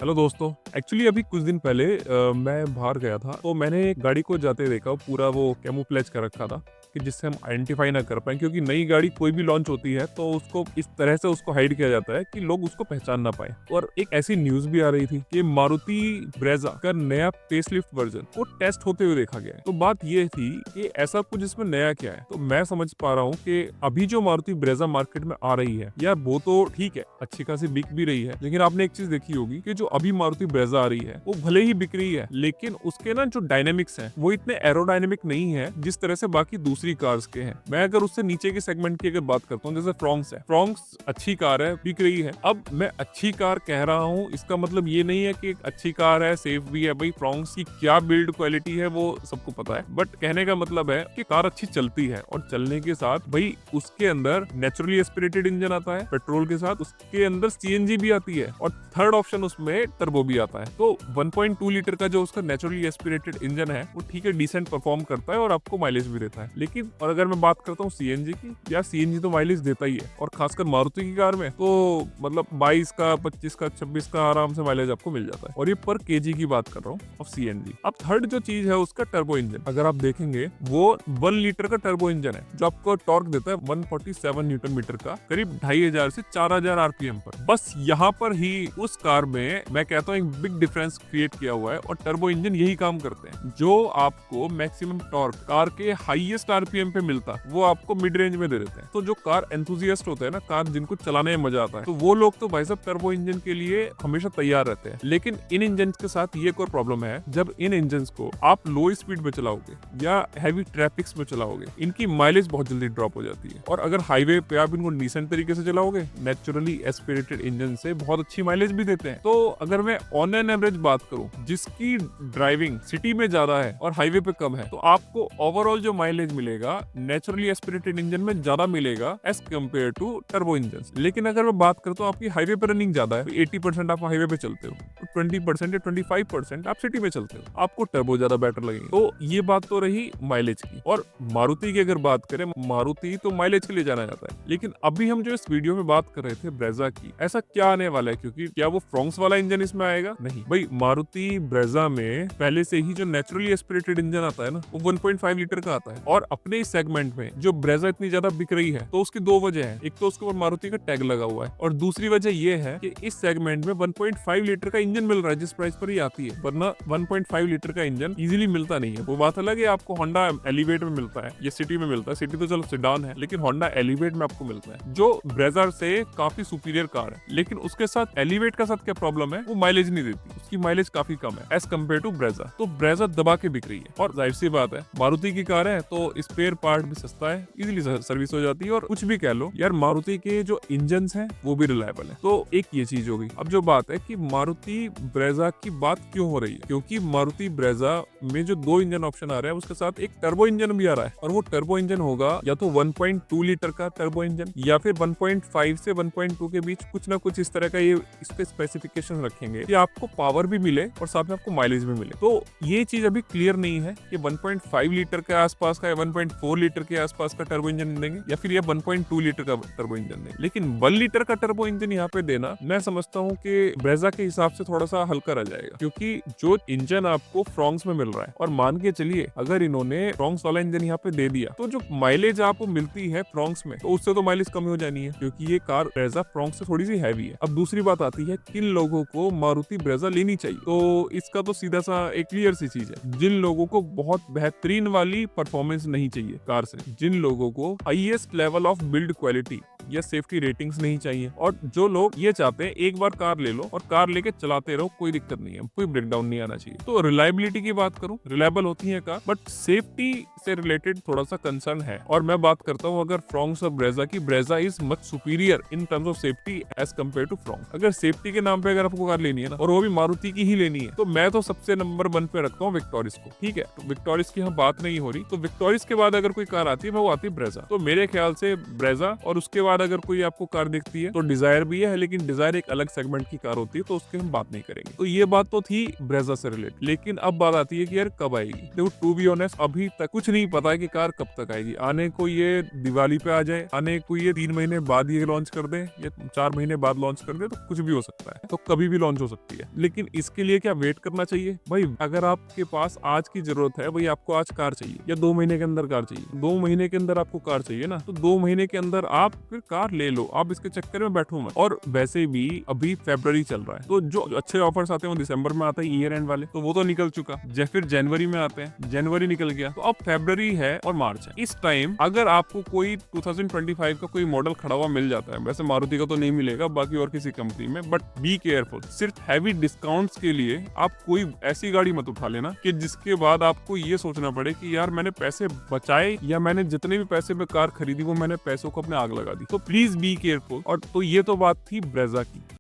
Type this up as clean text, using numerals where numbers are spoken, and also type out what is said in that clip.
Hello दोस्तों। Actually अभी कुछ दिन पहले मैं बाहर गया था, तो मैंने एक गाड़ी को जाते देखा। पूरा वो कैमोफ्लेज कर रखा था कि जिससे हम आइडेंटिफाई ना कर पाए, क्योंकि नई गाड़ी कोई भी लॉन्च होती है तो उसको इस तरह से उसको हाइड किया जाता है कि लोग उसको पहचान ना पाए। और एक ऐसी न्यूज भी आ रही थी कि मारुति ब्रेजा का नया फेसलिफ्ट वर्जन वो टेस्ट होते हुए देखा गया है। तो बात ये थी कि ऐसा कुछ इसमें नया क्या है। तो मैं समझ पा रहा हूँ कि अभी जो मारुति ब्रेजा मार्केट में आ रही है यार, वो तो ठीक है, अच्छी खासी बिक भी रही है। लेकिन आपने एक चीज देखी होगी कि जो अभी मारुति ब्रेजा आ रही है वो भले ही बिक रही है, लेकिन उसके ना जो डायनेमिक्स हैं वो इतने एरोडायनेमिक नहीं है जिस तरह से बाकी दूसरी कार्स के हैं। मैं अगर उससे नीचे के सेगमेंट की अगर बात करता हूँ, जैसे फ्रोंक्स है, फ्रोंक्स अच्छी कार है, बिक रही है। अब मैं अच्छी कार कह रहा हूँ, इसका मतलब ये नहीं है कि एक अच्छी कार है, सेफ भी है। भाई फ्रोंक्स की क्या बिल्ड क्वालिटी है वो सबको पता है, बट कहने का मतलब है कि कार अच्छी चलती है। और चलने के साथ भाई उसके अंदर नेचुरली एस्पिरेटेड इंजन आता है पेट्रोल के साथ, उसके अंदर सीएनजी भी आती है, और थर्ड ऑप्शन उसमें टर्बो भी आता है। तो 1.2 लीटर का जो उसका नेचुरली एस्पिरेटेड इंजन है वो ठीक है, डिसेंट परफॉर्म करता है और आपको माइलेज भी देता है। लेकिन और अगर मैं बात करता हूँ सीएनजी की, या सीएनजी तो माइलेज देता ही है, और खासकर मारुति की कार में तो मतलब 22 का, 25 का, 26 का आराम से माइलेज आपको मिल जाता है। और ये पर केजी की बात कर रहा हूँ ऑफ सीएनजी। अब थर्ड जो चीज है उसका टर्बो इंजन, अगर आप देखेंगे वो 1 लीटर का टर्बो इंजन है जो आपको टॉर्क देता है 147 न्यूटन मीटर का, करीब 2500 से 4000 आरपीएम पर। बस यहाँ पर ही उस कार में मैं कहता हूँ एक बिग डिफरेंस क्रिएट किया हुआ है। और टर्बो इंजन यही काम करते हैं, जो आपको मैक्सिमम टॉर्क कार के हाईएस्ट आरपीएम पे मिलता है वो आपको मिड रेंज में दे देते हैं। तो जो कार एंथुजियास्ट होते हैं ना, कार जिनको चलाने में मजा आता है, तो वो लोग तो भाई साहब टर्बो इंजन के लिए हमेशा तैयार रहते हैं। लेकिन इन इंजन के साथ ये कोई प्रॉब्लम है, जब इन इंजन को आप लो स्पीड में चलाओगे या हैवी ट्रैफिक्स में चलाओगे, इनकी माइलेज बहुत जल्दी ड्रॉप हो जाती है। और अगर हाईवे पे आप इनको डिसेंट तरीके से चलाओगे, नेचुरली एस्पिरेटेड इंजन से बहुत अच्छी माइलेज भी देते हैं। तो अगर मैं ऑन एन एवरेज बात करूं, जिसकी ड्राइविंग सिटी में ज्यादा है और हाईवे पे कम है, तो आपको ओवरऑल जो माइलेज मिलेगा नेचुरली एस्पिरेटेड इंजन में ज्यादा मिलेगा as compare to turbo engine. लेकिन अगर मैं बात करता हूँ आपकी हाईवे पे रनिंग ज्यादा है, 80% आप हाईवे पे चलते हो, तो 20% या 25% आप सिटी में चलते हो, आपको टर्बो ज्यादा बेटर लगेगा। तो ये बात तो रही माइलेज की। और मारुति की अगर बात करें, मारुति तो माइलेज के लिए जाना जाता है, लेकिन अभी हम जो इस वीडियो में बात कर रहे थे ब्रेजा की, ऐसा क्या आने वाला है? क्योंकि क्या वो फ्रोंक्स वाला इंजन इसमें आएगा? नहीं भाई, मारुति ब्रेजा में पहले से ही जो नेचुरली एस्पिरेटेड इंजन आता है ना, वो 1.5 लीटर का आता है। और अपने इस सेगमेंट में जो ब्रेजा इतनी ज्यादा बिक रही है, तो उसकी दो वजह है। एक तो उसके ऊपर मारुति का टैग लगा हुआ है, और दूसरी वजह ये है कि इस सेगमेंट में 1.5 लीटर का इंजन मिल रहा है जिस प्राइस पर ही आती है। वरना 1.5 लीटर का इंजन इजीली मिलता नहीं है। वो बात अलग है, आपको होंडा एलिवेट में मिलता है, ये सिटी में मिलता है। सिटी तो चलो सेडान है, लेकिन होंडा एलिवेट में आपको मिलता है, जो ब्रेजा से काफी सुपीरियर कार है। लेकिन उसके साथ एलिवेट का साथ क्या प्रॉब्लम है, वो माइलेज नहीं देती, उसकी माइलेज काफी कम है एज कम्पेयर टू ब्रेजा। तो ब्रेजा दबा के बिक रही है। और जाहिर सी बात है, मारुति की कार है तो स्पेयर पार्ट भी सस्ता है, इजीली सर्विस हो जाती है। और कुछ भी कह लो यार, मारुति के जो इंजन हैं वो भी रिलायबल है। तो एक ये चीज हो गई। अब जो बात है कि मारुति ब्रेजा की बात क्यों हो रही है, क्योंकि मारुति ब्रेजा में जो दो इंजन ऑप्शन आ रहा है उसके साथ एक टर्बो इंजन भी आ रहा है। और वो टर्बो इंजन होगा या तो 1.2 लीटर का टर्बो इंजन, या फिर 1.5 से 1.2 के बीच कुछ ना कुछ इस तरह का ये इसके स्पेसिफिकेशन रखेंगे कि आपको पावर भी मिले और साथ में आपको माइलेज भी मिले। तो ये चीज अभी क्लियर नहीं है कि 1.5 लीटर के आसपास का या 1.4 लीटर के आसपास का टर्बो इंजन देंगे, या फिर ये 1.2 लीटर का टर्बो इंजन देंगे। लेकिन 1 लीटर का टर्बो इंजन यहाँ पे देना, मैं समझता हूँ कि ब्रेजा के हिसाब से थोड़ा सा हल्का रह जाएगा, क्योंकि जो इंजन आपको फ्रोंक्स में मिल रहा है, और मान के चलिए अगर इन्होंने फ्रोंक्स वाला इंजन यहाँ पे दे दिया, तो जो माइलेज आपको मिलती है फ्रोंक्स में, तो उससे तो माइलेज कम हो जानी है, क्योंकि ये कार ब्रेजा फ्रोंक्स से थोड़ी सी हैवी है। अब दूसरी बात आती है, किन लोगों को मारुति ब्रेजा लेनी चाहिए? तो इसका तो सीधा सा एक क्लियर सी चीज है, जिन लोगों को बहुत बेहतरीन वाली परफॉर्मेंस नहीं चाहिए कार से, जिन लोगों को highest level of build quality या सेफ्टी रेटिंग्स नहीं चाहिए, और जो लोग ये चाहते हैं एक बार कार ले लो और कार लेके चलाते रहो, कोई दिक्कत नहीं है, कोई ब्रेकडाउन नहीं आना चाहिए। तो रिलायबिलिटी की बात करूं, रिलायबल होती है कार, बट सेफ्टी से रिलेटेड थोड़ा सा कंसर्न है। और मैं बात करता हूं अगर फ्रोंक्स और ब्रेजा की, Brezza is much superior in terms of safety as compare to Fronx. अगर सेफ्टी के नाम पे अगर आपको कार लेनी है ना, और वो भी मारुति मारुति की ही लेनी है तो मैं तो सबसे नंबर 1 पे रखता हूँ विक्टोरिस को। ठीक है, तो विक्टोरिस की हम बात नहीं हो रही, तो विक्टोरिस के बाद अगर कोई कार आती है वो आती है ब्रेजा। तो मेरे ख्याल से ब्रेजा, और उसके बाद अगर कोई आपको कार दिखती है तो डिजायर भी है, लेकिन डिजायर एक अलग सेगमेंट की कार होती है तो उसकी हम बात नहीं करेंगे। तो ये बात तो थी ब्रेजा से रिलेटेड। लेकिन अब बात आती है कि यार कब आएगी। देखो टू बी ऑनेस्ट अभी तक कुछ नहीं पता है कि कार कब तक आएगी। आने को ये दिवाली पे आ जाए, आने को ये 3 महीने बाद ये लॉन्च कर दे या 4 महीने बाद लॉन्च कर दे, तो कुछ भी हो सकता है, तो कभी भी लॉन्च हो सकती है। लेकिन इसके लिए क्या वेट करना चाहिए भाई? अगर आपके पास आज की जरूरत है भाई, आपको आज कार चाहिए या 2 महीने के अंदर कार चाहिए, 2 महीने के अंदर आपको कार चाहिए ना, तो 2 महीने के अंदर आप फिर कार ले लो। आप इसके चक्कर में बैठो मत। और वैसे भी अभी फरवरी चल रहा है, तो जो अच्छे ऑफर्स आते हैं वो दिसंबर में आते हैं, ईयर एंड वाले, तो वो तो निकल चुका। फिर जनवरी में आते हैं, जनवरी निकल गया, तो अब फरवरी है और मार्च है। इस टाइम अगर आपको कोई 2025 का कोई मॉडल खड़ा हुआ मिल जाता है, वैसे मारुति का तो नहीं मिलेगा, बाकी और किसी कंपनी में, बट बी केयरफुल। सिर्फ हैवी डिस्काउंट्स के लिए आप कोई ऐसी गाड़ी मत उठा लेना कि जिसके बाद आपको ये सोचना पड़े कि यार मैंने पैसे बचाए या मैंने जितने भी पैसे में कार खरीदी वो मैंने पैसों को अपने आग लगा दी। तो प्लीज बी केयरफुल। और तो ये तो बात थी ब्रेजा की।